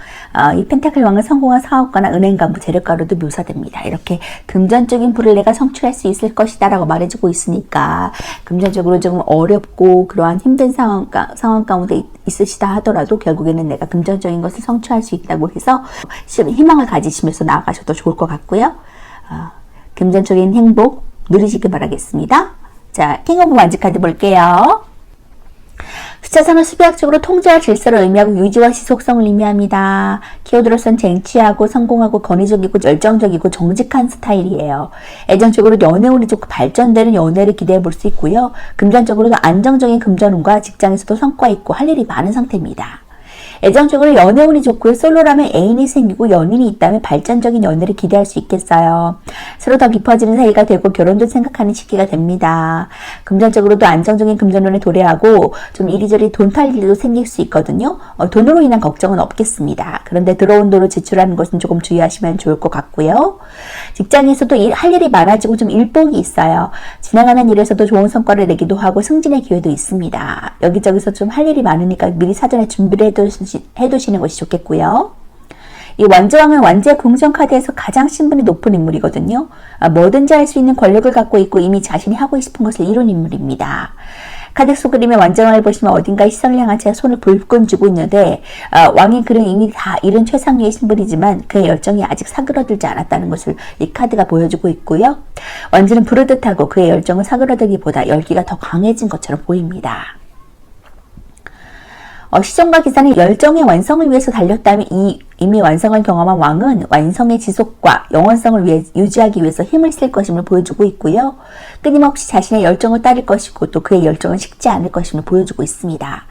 이 펜타클 왕은 성공한 사업가나 은행 간부, 재력가로도 묘사됩니다. 이렇게 금전적인 부를 내가 성취할 수 있을 것이다 라고 말해주고 있으니까 금전적으로 조금 어렵고 그러한 힘든 상황 가운데 있으시다 하더라도 결국에는 내가 금전적인 것을 성취할 수 있다고 해서 희망을 가지시면서 나아가셔도 좋을 것 같고요. 금전적인 행복 누리시길 바라겠습니다. 자, 킹 오브 완즈 카드 볼게요. 숫자상은 수비학적으로 통제와 질서를 의미하고 유지와 지속성을 의미합니다. 키워드로서는 쟁취하고 성공하고 권위적이고 열정적이고 정직한 스타일이에요. 애정적으로 연애운이 좋고 발전되는 연애를 기대해 볼 수 있고요. 금전적으로도 안정적인 금전운과 직장에서도 성과 있고 할 일이 많은 상태입니다. 애정적으로 연애운이 좋고요. 솔로라면 애인이 생기고 연인이 있다면 발전적인 연애를 기대할 수 있겠어요. 서로 더 깊어지는 사이가 되고 결혼도 생각하는 시기가 됩니다. 금전적으로도 안정적인 금전운에 도래하고 좀 이리저리 돈 탈 일도 생길 수 있거든요. 돈으로 인한 걱정은 없겠습니다. 그런데 들어온 돈을 지출하는 것은 조금 주의하시면 좋을 것 같고요. 직장에서도 할 일이 많아지고 좀 일복이 있어요. 진행하는 일에서도 좋은 성과를 내기도 하고 승진의 기회도 있습니다. 여기저기서 좀 할 일이 많으니까 미리 사전에 준비를 해두시는 것이 좋겠고요. 이 완주왕은 완주의 궁정카드에서 가장 신분이 높은 인물이거든요. 뭐든지 할 수 있는 권력을 갖고 있고 이미 자신이 하고 싶은 것을 이룬 인물입니다. 카드 속 그림의 완전을 보시면 어딘가 시선을 향한 채 손을 불끈 쥐고 있는데 왕의 글은 이미 다 잃은 최상위의 신분이지만 그의 열정이 아직 사그러들지 않았다는 것을 이 카드가 보여주고 있고요. 완전은 부르듯하고 그의 열정은 사그러들기보다 열기가 더 강해진 것처럼 보입니다. 시종과 기사는 열정의 완성을 위해서 달렸다면 이미 완성을 경험한 왕은 완성의 지속과 영원성을 유지하기 위해서 힘을 쓸 것임을 보여주고 있고요. 끊임없이 자신의 열정을 따를 것이고 또 그의 열정은 식지 않을 것임을 보여주고 있습니다.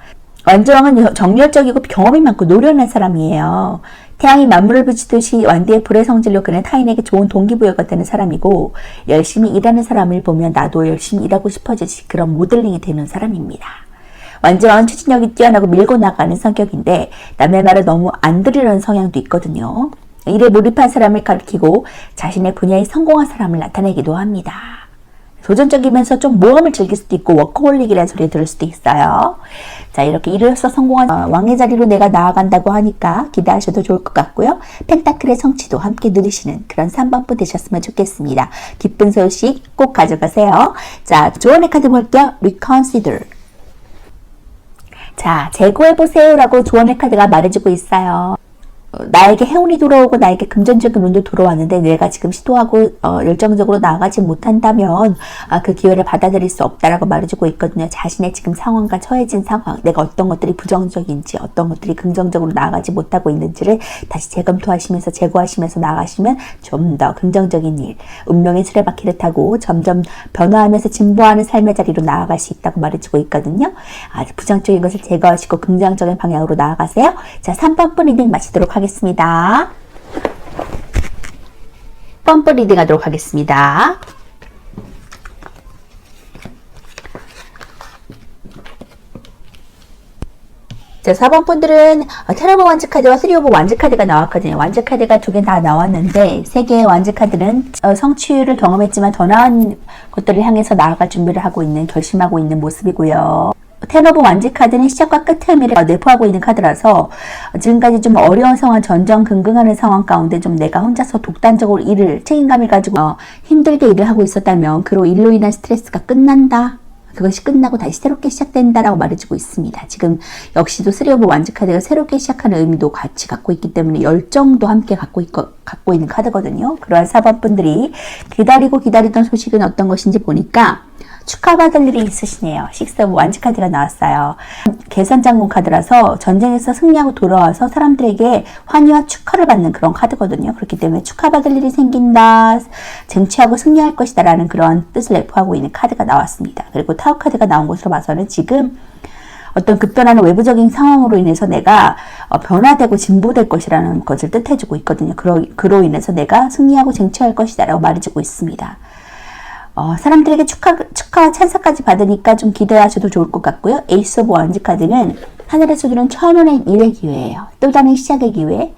완전왕은 정열적이고 경험이 많고 노련한 사람이에요. 태양이 만물을 비추듯이 완대의 불의 성질로 그는 타인에게 좋은 동기부여가 되는 사람이고 열심히 일하는 사람을 보면 나도 열심히 일하고 싶어지지 그런 모델링이 되는 사람입니다. 완전한 추진력이 뛰어나고 밀고 나가는 성격인데 남의 말을 너무 안 들으려는 성향도 있거든요. 일에 몰입한 사람을 가리키고 자신의 분야에 성공한 사람을 나타내기도 합니다. 도전적이면서 좀 모험을 즐길 수도 있고 워커홀릭이라는 소리 들을 수도 있어요. 자, 이렇게 일로서 성공한 왕의 자리로 내가 나아간다고 하니까 기대하셔도 좋을 것 같고요. 펜타클의 성취도 함께 누리시는 그런 3번분 되셨으면 좋겠습니다. 기쁜 소식 꼭 가져가세요. 자, 조언의 카드 볼게요. Reconsider. 자, 재고해보세요 라고 조언의 카드가 말해주고 있어요. 나에게 행운이 돌아오고 나에게 금전적인 운도 돌아왔는데 내가 지금 시도하고 열정적으로 나아가지 못한다면 그 기회를 받아들일 수 없다라고 말해주고 있거든요. 자신의 지금 상황과 처해진 상황, 내가 어떤 것들이 부정적인지 어떤 것들이 긍정적으로 나아가지 못하고 있는지를 다시 재검토하시면서 재고하시면서 나아가시면 좀 더 긍정적인 일, 운명의 수레바퀴를 타고 점점 변화하면서 진보하는 삶의 자리로 나아갈 수 있다고 말해주고 있거든요. 부정적인 것을 제거하시고 긍정적인 방향으로 나아가세요. 자, 3번 리딩 마치도록 하겠습니다. 3번 리딩 하도록 하겠습니다. 자, 4번 분들은 테러버 완즈 카드와 3오브 완즈 카드가 나왔거든요. 완즈 카드가 2개 다 나왔는데 3개의 완즈 카드는 성취율을 경험했지만 더 나은 것들을 향해서 나아갈 준비를 하고 있는, 결심하고 있는 모습이고요. 테너브 완지 카드는 시작과 끝의 의미를 내포하고 있는 카드라서 지금까지 좀 어려운 상황, 전전긍긍하는 상황 가운데 좀 내가 혼자서 독단적으로 일을 책임감을 가지고 힘들게 일을 하고 있었다면 그로 일로 인한 스트레스가 끝난다. 그것이 끝나고 다시 새롭게 시작된다라고 말해주고 있습니다. 지금 역시도 3오브 완즈 카드가 새롭게 시작하는 의미도 같이 갖고 있기 때문에 열정도 함께 갖고 있는 카드거든요. 그러한 4번 분들이 기다리고 기다리던 소식은 어떤 것인지 보니까 축하받을 일이 있으시네요. 6오브 완즈 카드가 나왔어요. 개선장군 카드라서 전쟁에서 승리하고 돌아와서 사람들에게 환희와 축하를 받는 그런 카드거든요. 그렇기 때문에 축하받을 일이 생긴다, 쟁취하고 승리할 것이다 라는 그런 뜻을 내포하고 있는 카드가 나왔습니다. 그리고 타워 카드가 나온 것으로 봐서는 지금 어떤 급변하는 외부적인 상황으로 인해서 내가 변화되고 진보될 것이라는 것을 뜻해주고 있거든요. 그로 인해서 내가 승리하고 쟁취할 것이다 라고 말해주고 있습니다. 사람들에게 축하와 찬사까지 받으니까 좀 기대하셔도 좋을 것 같고요. 에이스 오브 완즈 카드는 하늘에서 주는 천원의 일의 기회예요. 또 다른 시작의 기회.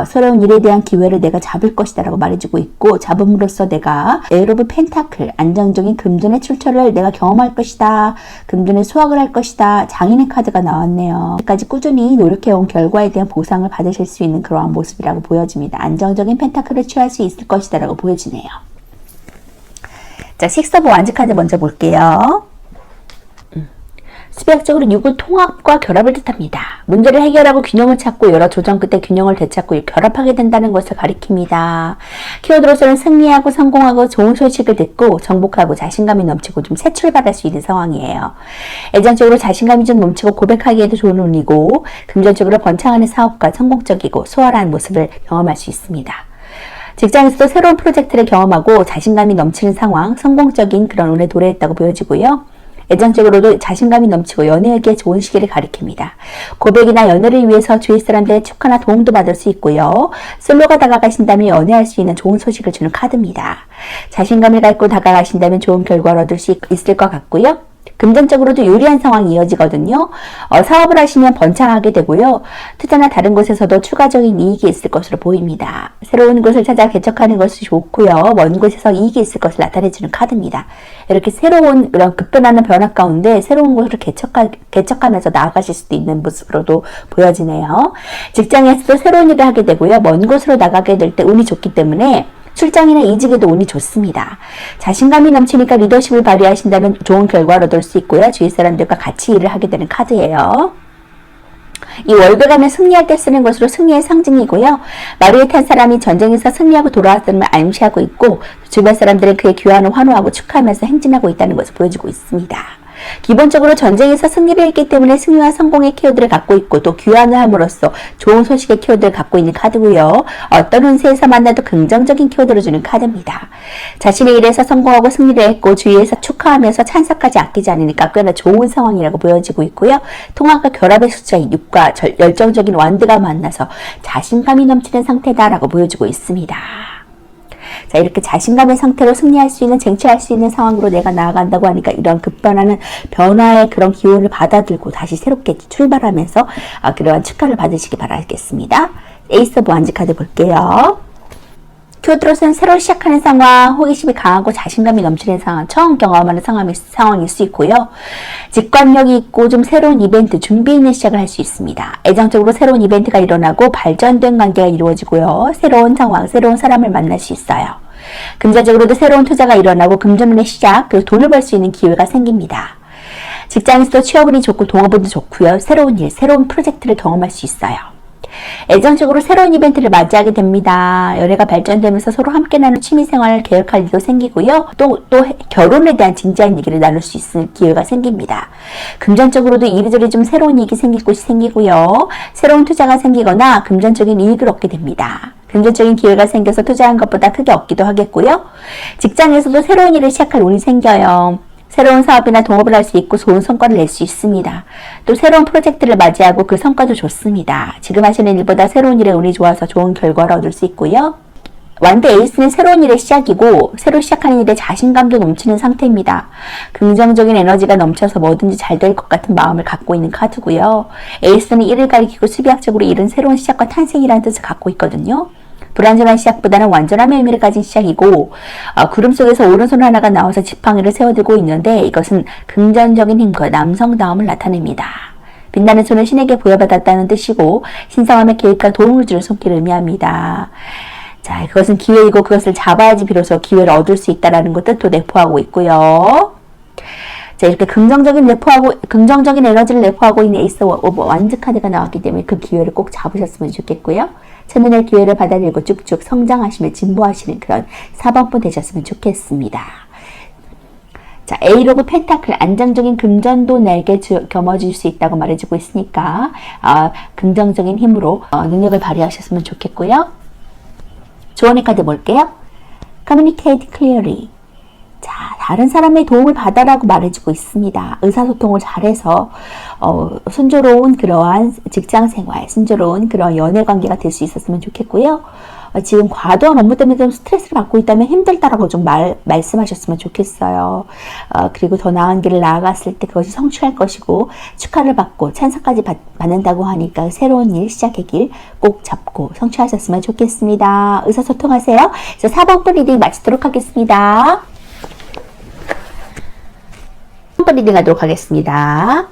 새로운 일에 대한 기회를 내가 잡을 것이다 라고 말해주고 있고, 잡음으로써 내가 에일 오브 펜타클, 안정적인 금전의 출처를 내가 경험할 것이다. 금전의 수확을 할 것이다. 장인의 카드가 나왔네요. 여기까지 꾸준히 노력해온 결과에 대한 보상을 받으실 수 있는 그러한 모습이라고 보여집니다. 안정적인 펜타클을 취할 수 있을 것이다 라고 보여지네요. 자, 6오브 완즈 카드 먼저 볼게요. 수비학적으로 6은 통합과 결합을 뜻합니다. 문제를 해결하고 균형을 찾고 여러 조정 끝에 균형을 되찾고 결합하게 된다는 것을 가리킵니다. 키워드로서는 승리하고 성공하고 좋은 소식을 듣고 정복하고 자신감이 넘치고 좀 새 출발할 수 있는 상황이에요. 애정적으로 자신감이 좀 넘치고 고백하기에도 좋은 운이고, 금전적으로 번창하는 사업가, 성공적이고 수월한 모습을 경험할 수 있습니다. 직장에서도 새로운 프로젝트를 경험하고 자신감이 넘치는 상황, 성공적인 그런 운에 도래했다고 보여지고요. 애정적으로도 자신감이 넘치고 연애에게 좋은 시기를 가리킵니다. 고백이나 연애를 위해서 주위 사람들의 축하나 도움도 받을 수 있고요. 솔로가 다가가신다면 연애할 수 있는 좋은 소식을 주는 카드입니다. 자신감을 갖고 다가가신다면 좋은 결과를 얻을 수 있을 것 같고요. 금전적으로도 유리한 상황이 이어지거든요. 사업을 하시면 번창하게 되고요. 투자나 다른 곳에서도 추가적인 이익이 있을 것으로 보입니다. 새로운 곳을 찾아 개척하는 것이 좋고요. 먼 곳에서 이익이 있을 것을 나타내주는 카드입니다. 이렇게 새로운 그런 급변하는 변화 가운데 새로운 곳을 개척하면서 나아가실 수도 있는 모습으로도 보여지네요. 직장에서도 새로운 일을 하게 되고요. 먼 곳으로 나가게 될 때 운이 좋기 때문에 출장이나 이직에도 운이 좋습니다. 자신감이 넘치니까 리더십을 발휘하신다면 좋은 결과를 얻을 수 있고요. 주위 사람들과 같이 일을 하게 되는 카드예요. 이 월배가면 승리할 때 쓰는 것으로 승리의 상징이고요. 마루에 탄 사람이 전쟁에서 승리하고 돌아왔음을 암시하고 있고 주변 사람들은 그의 귀환을 환호하고 축하하면서 행진하고 있다는 것을 보여주고 있습니다. 기본적으로 전쟁에서 승리를 했기 때문에 승리와 성공의 키워드를 갖고 있고 또 귀환을 함으로써 좋은 소식의 키워드를 갖고 있는 카드고요. 어떤 운세에서 만나도 긍정적인 키워드를 주는 카드입니다. 자신의 일에서 성공하고 승리를 했고 주위에서 축하하면서 찬사까지 아끼지 않으니까 꽤나 좋은 상황이라고 보여지고 있고요. 통합과 결합의 숫자인 6과 열정적인 완드가 만나서 자신감이 넘치는 상태다라고 보여주고 있습니다. 자, 이렇게 자신감의 상태로 승리할 수 있는, 쟁취할 수 있는 상황으로 내가 나아간다고 하니까 이런 급변하는 변화의 그런 기운을 받아들고 다시 새롭게 출발하면서 그러한 축하를 받으시기 바라겠습니다. 에이스 오브 완즈 카드 볼게요. 키워드로서는 새로 시작하는 상황, 호기심이 강하고 자신감이 넘치는 상황, 처음 경험하는 상황일 수 있고요. 직관력이 있고 좀 새로운 이벤트, 준비 있는 시작을 할 수 있습니다. 애정적으로 새로운 이벤트가 일어나고 발전된 관계가 이루어지고요. 새로운 상황, 새로운 사람을 만날 수 있어요. 금전적으로도 새로운 투자가 일어나고 금전운의 시작, 그리고 돈을 벌 수 있는 기회가 생깁니다. 직장에서도 취업운이 좋고 동업운도 좋고요. 새로운 일, 새로운 프로젝트를 경험할 수 있어요. 애정적으로 새로운 이벤트를 맞이하게 됩니다. 연애가 발전되면서 서로 함께 나눌 취미생활을 계획할 일도 생기고요. 또 결혼에 대한 진지한 얘기를 나눌 수 있을 기회가 생깁니다. 금전적으로도 이리저리 좀 새로운 이익이 생길 곳이 생기고요. 새로운 투자가 생기거나 금전적인 이익을 얻게 됩니다. 금전적인 기회가 생겨서 투자한 것보다 크게 얻기도 하겠고요. 직장에서도 새로운 일을 시작할 운이 생겨요. 새로운 사업이나 동업을 할 수 있고 좋은 성과를 낼 수 있습니다. 또 새로운 프로젝트를 맞이하고 그 성과도 좋습니다. 지금 하시는 일보다 새로운 일에 운이 좋아서 좋은 결과를 얻을 수 있고요. 완드 에이스는 새로운 일의 시작이고 새로 시작하는 일에 자신감도 넘치는 상태입니다. 긍정적인 에너지가 넘쳐서 뭐든지 잘 될 것 같은 마음을 갖고 있는 카드고요. 에이스는 일을 가리키고 수비학적으로 일은 새로운 시작과 탄생이라는 뜻을 갖고 있거든요. 불완전한 시작보다는 완전함의 의미를 가진 시작이고 구름 속에서 오른손 하나가 나와서 지팡이를 세워들고 있는데 이것은 긍정적인 힘과 남성다움을 나타냅니다. 빛나는 손을 신에게 부여받았다는 뜻이고 신성함의 계획과 도움을 주는 손길을 의미합니다. 자, 그것은 기회이고 그것을 잡아야지 비로소 기회를 얻을 수 있다는 것도 또 내포하고 있고요. 자, 이렇게 긍정적인 에너지를 내포하고 있는 에이스 오브 완즈 카드가 나왔기 때문에 그 기회를 꼭 잡으셨으면 좋겠고요. 천년의 기회를 받아들이고 쭉쭉 성장하시며 진보하시는 그런 사범분 되셨으면 좋겠습니다. 자, 에이스 오브 펜타클, 안정적인 금전도 내게 겸어줄 수 있다고 말해주고 있으니까 긍정적인 힘으로 능력을 발휘하셨으면 좋겠고요. 조언의 카드 볼게요. Communicate clearly. 자, 다른 사람의 도움을 받아라고 말해주고 있습니다. 의사소통을 잘해서 순조로운 그러한 직장생활, 순조로운 그런 연애관계가 될 수 있었으면 좋겠고요. 지금 과도한 업무 때문에 좀 스트레스를 받고 있다면 힘들다라고 좀 말씀하셨으면 좋겠어요. 그리고 더 나은 길을 나아갔을 때 그것이 성취할 것이고 축하를 받고 찬사까지 받는다고 하니까 새로운 일 시작의 길 꼭 잡고 성취하셨으면 좋겠습니다. 의사소통하세요. 그래서 4번분 리딩 마치도록 하겠습니다. 3번 리딩 하도록 하겠습니다.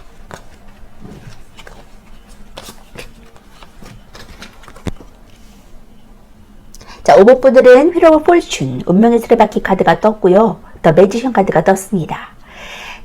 자, 5번 분들은 휠 오브 폴춘, 운명의 수레바퀴 카드가 떴고요. 더 매지션 카드가 떴습니다.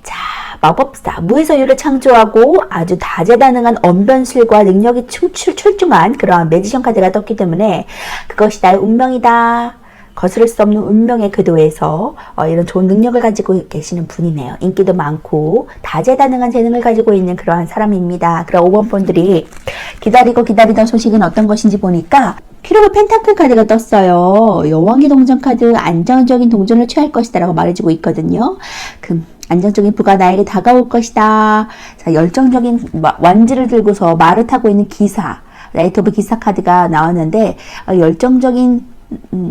자, 마법사, 무에서유를 창조하고 아주 다재다능한 언변술과 능력이 출중한 그러한 매지션 카드가 떴기 때문에 그것이 나의 운명이다. 거스를 수 없는 운명의 궤도에서 이런 좋은 능력을 가지고 계시는 분이네요. 인기도 많고 다재다능한 재능을 가지고 있는 그러한 사람입니다. 그럼 5번 분들이 기다리던 소식은 어떤 것인지 보니까 퀴로브 펜타클 카드가 떴어요. 여왕의 동전 카드, 안정적인 동전을 취할 것이다 라고 말해주고 있거든요. 안정적인 부가 나에게 다가올 것이다. 자, 열정적인 완지를 들고서 말을 타고 있는 기사, 라이트 오브 기사 카드가 나왔는데 열정적인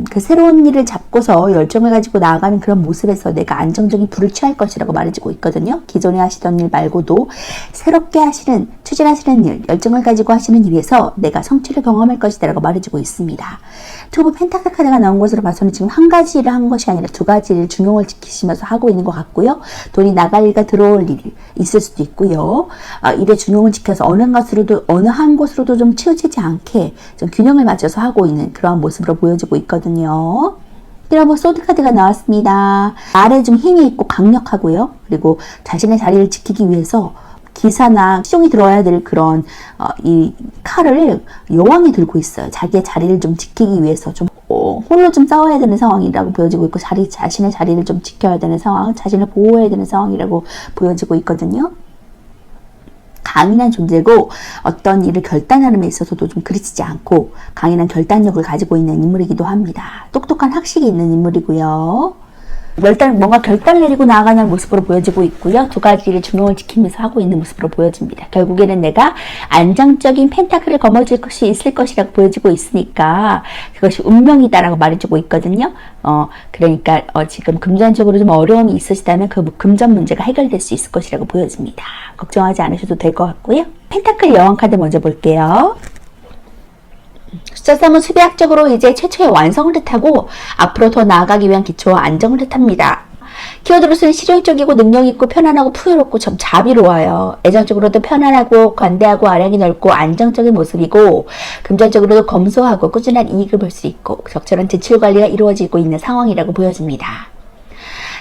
그 새로운 일을 잡고서 열정을 가지고 나아가는 그런 모습에서 내가 안정적인 부를 취할 것이라고 말해주고 있거든요. 기존에 하시던 일 말고도 새롭게 추진하시는 일, 열정을 가지고 하시는 일에서 내가 성취를 경험할 것이다 라고 말해주고 있습니다. 투브 펜타클 카드가 나온 것으로 봐서는 지금 한 가지 일을 한 것이 아니라 두 가지 일을 중용을 지키시면서 하고 있는 것 같고요. 돈이 나갈 일과 들어올 일이 있을 수도 있고요. 일의 중용을 지켜서 어느 한 곳으로도 좀 치우치지 않게 좀 균형을 맞춰서 하고 있는 그러한 모습으로 보여지고 있거든요. 그리고 소드 카드가 나왔습니다. 말에 좀 힘이 있고 강력하고요. 그리고 자신의 자리를 지키기 위해서 기사나 시종이 들어야 될 그런 이 칼을 여왕이 들고 있어요. 자기의 자리를 좀 지키기 위해서 좀 홀로 좀 싸워야 되는 상황이라고 보여지고 있고 자신의 자리를 좀 지켜야 되는 상황, 자신을 보호해야 되는 상황이라고 보여지고 있거든요. 강인한 존재고 어떤 일을 결단하는 데 있어서도 좀 그르치지 않고 강인한 결단력을 가지고 있는 인물이기도 합니다. 똑똑한 학식이 있는 인물이고요. 일단 뭔가 결단을 내리고 나아가는 모습으로 보여지고 있고요. 두 가지를 중용을 지키면서 하고 있는 모습으로 보여집니다. 결국에는 내가 안정적인 펜타클을 거머쥘 것이 있을 것이라고 보여지고 있으니까 그것이 운명이다라고 말해주고 있거든요. 그러니까 지금 금전적으로 좀 어려움이 있으시다면 그 금전 문제가 해결될 수 있을 것이라고 보여집니다. 걱정하지 않으셔도 될 것 같고요. 펜타클 여왕 카드 먼저 볼게요. 숫자 3은 수비학적으로 이제 최초의 완성을 뜻하고 앞으로 더 나아가기 위한 기초와 안정을 뜻합니다. 키워드로서는 실용적이고 능력있고 편안하고 풍요롭고 좀 자비로워요. 애정적으로도 편안하고 관대하고 아량이 넓고 안정적인 모습이고 금전적으로도 검소하고 꾸준한 이익을 볼 수 있고 적절한 지출관리가 이루어지고 있는 상황이라고 보여집니다.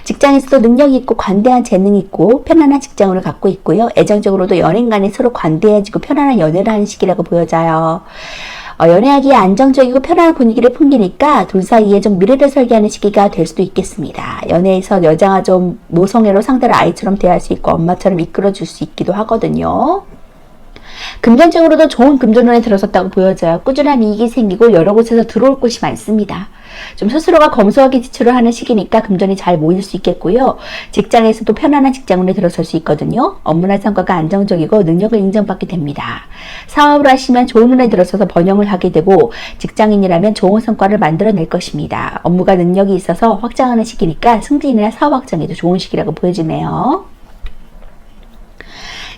직장에서도 능력이 있고 관대한 재능이 있고 편안한 직장을 갖고 있고요. 애정적으로도 연인 간에 서로 관대해지고 편안한 연애를 하는 시기라고 보여져요. 연애하기에 안정적이고 편안한 분위기를 풍기니까 둘 사이에 좀 미래를 설계하는 시기가 될 수도 있겠습니다. 연애에서 여자가 좀 모성애로 상대를 아이처럼 대할 수 있고 엄마처럼 이끌어줄 수 있기도 하거든요. 금전적으로도 좋은 금전운에 들어섰다고 보여져요. 꾸준한 이익이 생기고 여러 곳에서 들어올 곳이 많습니다. 좀 스스로가 검소하게 지출을 하는 시기니까 금전이 잘 모일 수 있겠고요. 직장에서도 편안한 직장운에 들어설 수 있거든요. 업무나 성과가 안정적이고 능력을 인정받게 됩니다. 사업을 하시면 좋은 운에 들어서서 번영을 하게 되고 직장인이라면 좋은 성과를 만들어낼 것입니다. 업무가 능력이 있어서 확장하는 시기니까 승진이나 사업 확장에도 좋은 시기라고 보여지네요.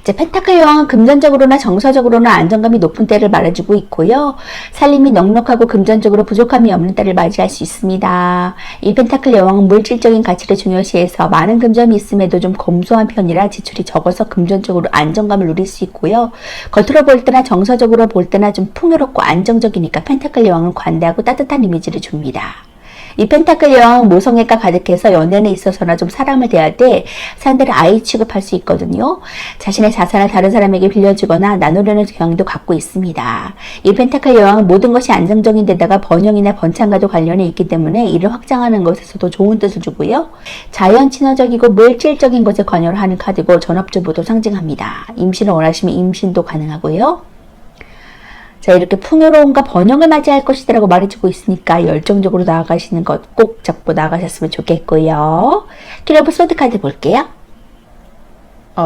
이제 펜타클 여왕은 금전적으로나 정서적으로나 안정감이 높은 때를 말해주고 있고요. 살림이 넉넉하고 금전적으로 부족함이 없는 때를 맞이할 수 있습니다. 이 펜타클 여왕은 물질적인 가치를 중요시해서 많은 금전이 있음에도 좀 검소한 편이라 지출이 적어서 금전적으로 안정감을 누릴 수 있고요. 겉으로 볼 때나 정서적으로 볼 때나 좀 풍요롭고 안정적이니까 펜타클 여왕은 관대하고 따뜻한 이미지를 줍니다. 이 펜타클 여왕은 모성애가 가득해서 연애에 있어서나 좀 사람을 대할 때 상대를 아이 취급할 수 있거든요. 자신의 자산을 다른 사람에게 빌려주거나 나누려는 경향도 갖고 있습니다. 이 펜타클 여왕은 모든 것이 안정적인 데다가 번영이나 번창과도 관련이 있기 때문에 이를 확장하는 것에서도 좋은 뜻을 주고요. 자연 친화적이고 물질적인 것에 관여를 하는 카드고 전업주부도 상징합니다. 임신을 원하시면 임신도 가능하고요. 자, 이렇게 풍요로움과 번영을 맞이할 것이라고 말해주고 있으니까 열정적으로 나아가시는 것 꼭 잡고 나가셨으면 좋겠고요. 키러브 소드 카드 볼게요.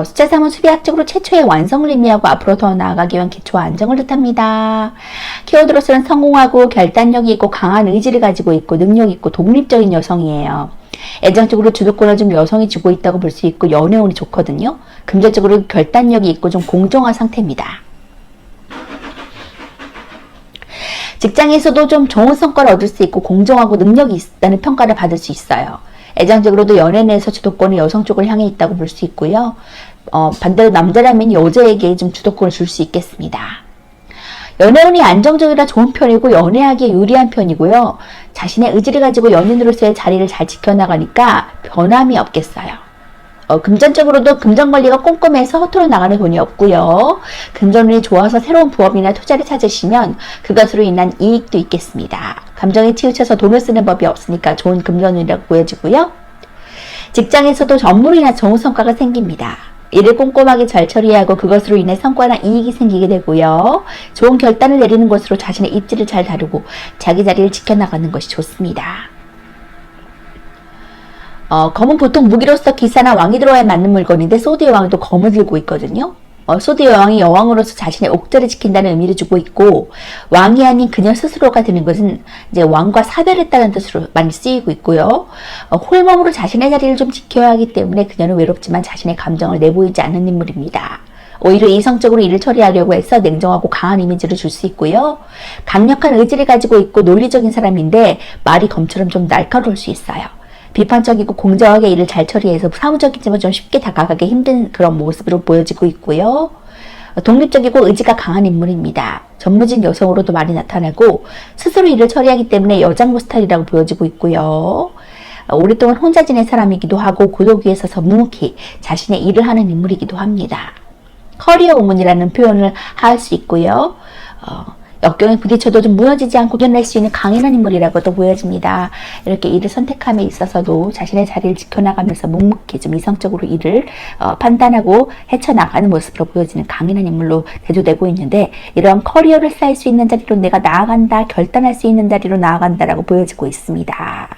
숫자 3은 수비학적으로 최초의 완성을 의미하고 앞으로 더 나아가기 위한 기초와 안정을 뜻합니다. 키워드로서는 성공하고 결단력이 있고 강한 의지를 가지고 있고 능력이 있고 독립적인 여성이에요. 애정적으로 주도권을 좀 여성이 쥐고 있다고 볼 수 있고 연애운이 좋거든요. 금전적으로 결단력이 있고 좀 공정한 상태입니다. 직장에서도 좀 좋은 성과를 얻을 수 있고 공정하고 능력이 있다는 평가를 받을 수 있어요. 애정적으로도 연애 내에서 주도권이 여성 쪽을 향해 있다고 볼 수 있고요. 반대로 남자라면 여자에게 좀 주도권을 줄 수 있겠습니다. 연애운이 안정적이라 좋은 편이고 연애하기에 유리한 편이고요. 자신의 의지를 가지고 연인으로서의 자리를 잘 지켜나가니까 변함이 없겠어요. 금전적으로도 금전관리가 꼼꼼해서 허투루 나가는 돈이 없고요. 금전운이 좋아서 새로운 부업이나 투자를 찾으시면 그것으로 인한 이익도 있겠습니다. 감정에 치우쳐서 돈을 쓰는 법이 없으니까 좋은 금전운이라고 보여지고요. 직장에서도 업무이나 좋은 성과가 생깁니다. 일을 꼼꼼하게 잘 처리하고 그것으로 인해 성과나 이익이 생기게 되고요. 좋은 결단을 내리는 것으로 자신의 입지를 잘 다루고 자기 자리를 지켜나가는 것이 좋습니다. 검은 보통 무기로서 기사나 왕이 들어야 맞는 물건인데 소드 여왕은 또 검을 들고 있거든요. 소드 여왕이 여왕으로서 자신의 옥좌를 지킨다는 의미를 주고 있고 왕이 아닌 그녀 스스로가 되는 것은 이제 왕과 사별했다는 뜻으로 많이 쓰이고 있고요. 홀몸으로 자신의 자리를 좀 지켜야 하기 때문에 그녀는 외롭지만 자신의 감정을 내보이지 않는 인물입니다. 오히려 이성적으로 일을 처리하려고 해서 냉정하고 강한 이미지를 줄 수 있고요. 강력한 의지를 가지고 있고 논리적인 사람인데 말이 검처럼 좀 날카로울 수 있어요. 비판적이고 공정하게 일을 잘 처리해서 사무적이지만 좀 쉽게 다가가기 힘든 그런 모습으로 보여지고 있고요. 독립적이고 의지가 강한 인물입니다. 전무진 여성으로도 많이 나타나고 스스로 일을 처리하기 때문에 여장부 스타일이라고 보여지고 있고요. 오랫동안 혼자 지낸 사람이기도 하고 고독 위에 서서 묵묵히 자신의 일을 하는 인물이기도 합니다. 커리어 우먼이라는 표현을 할 수 있고요. 역경에 부딪혀도 좀 무너지지 않고 견낼 수 있는 강인한 인물이라고도 보여집니다. 이렇게 일을 선택함에 있어서도 자신의 자리를 지켜나가면서 묵묵히 좀 이성적으로 일을 판단하고 헤쳐나가는 모습으로 보여지는 강인한 인물로 대조되고 있는데, 이런 커리어를 쌓을 수 있는 자리로 내가 나아간다, 결단할 수 있는 자리로 나아간다라고 보여지고 있습니다.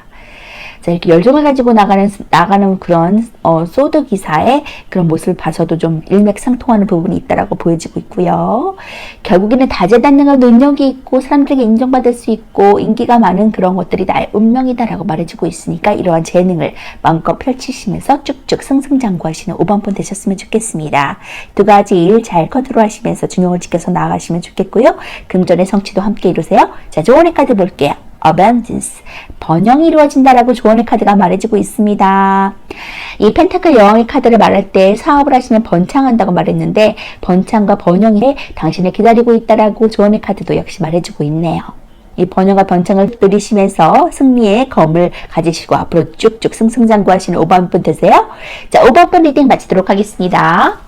자, 이렇게 열정을 가지고 나가는 그런 소드 기사의 그런 모습을 봐서도 좀 일맥상통하는 부분이 있다라고 보여지고 있고요. 결국에는 다재다능한 능력이 있고 사람들에게 인정받을 수 있고 인기가 많은 그런 것들이 나의 운명이다라고 말해주고 있으니까 이러한 재능을 마음껏 펼치시면서 쭉쭉 승승장구하시는 5번분 되셨으면 좋겠습니다. 두 가지 일 잘 컨트롤하시면서 균형을 지켜서 나아가시면 좋겠고요. 금전의 성취도 함께 이루세요. 자, 조언의 카드 볼게요. Abundance, 번영이 이루어진다라고 조언의 카드가 말해주고 있습니다. 이 펜타클 여왕의 카드를 말할 때 사업을 하시면 번창한다고 말했는데, 번창과 번영이 당신을 기다리고 있다라고 조언의 카드도 역시 말해주고 있네요. 이 번영과 번창을 누리시면서 승리의 검을 가지시고 앞으로 쭉쭉 승승장구하시는 5번분 되세요. 자, 5번분 리딩 마치도록 하겠습니다.